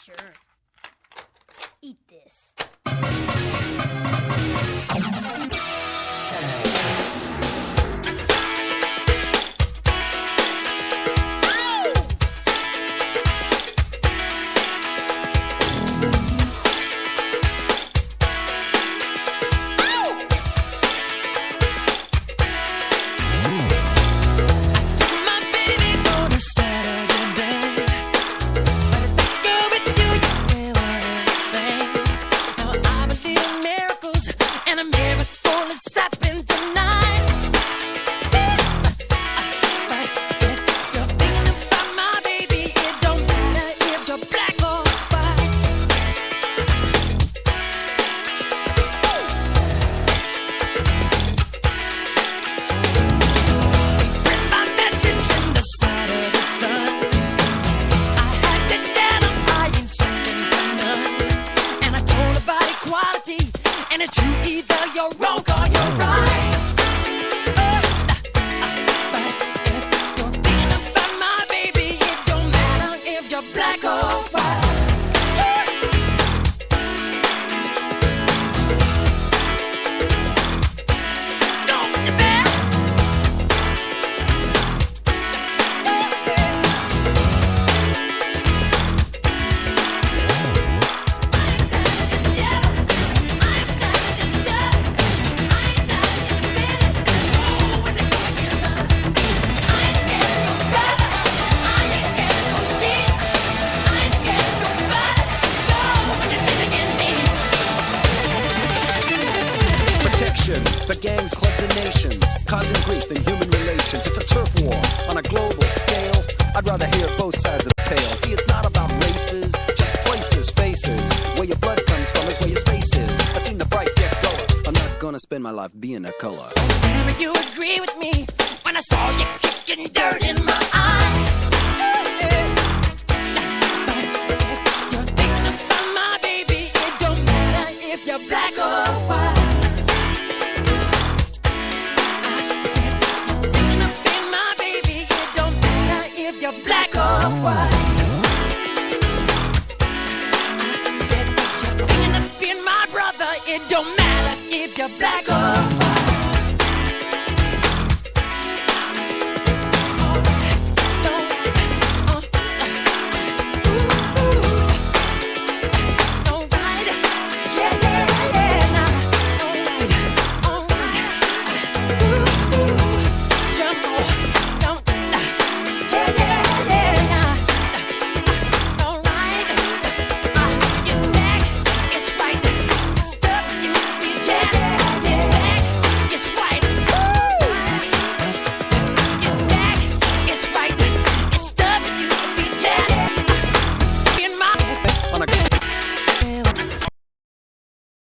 Sure. Eat this. And it's you, either you're wrong or you're right. But if you're thinking about my baby, it don't matter if you're black or white. Don't look at that. The gangs, clubs, and nations, causing grief in human relations. It's a turf war on a global scale. I'd rather hear both sides of the tale. See, it's not about races, just places, faces. Where your blood comes from is where your space is. I've seen the bright get duller. I'm not gonna spend my life being a color. Tell you agree with me when I saw you kicking dirt in my eye. But if you're thinking about my baby, it don't matter if you're black or white. Black or white. I said, if you're thinking of being my brother, it don't matter if you're black or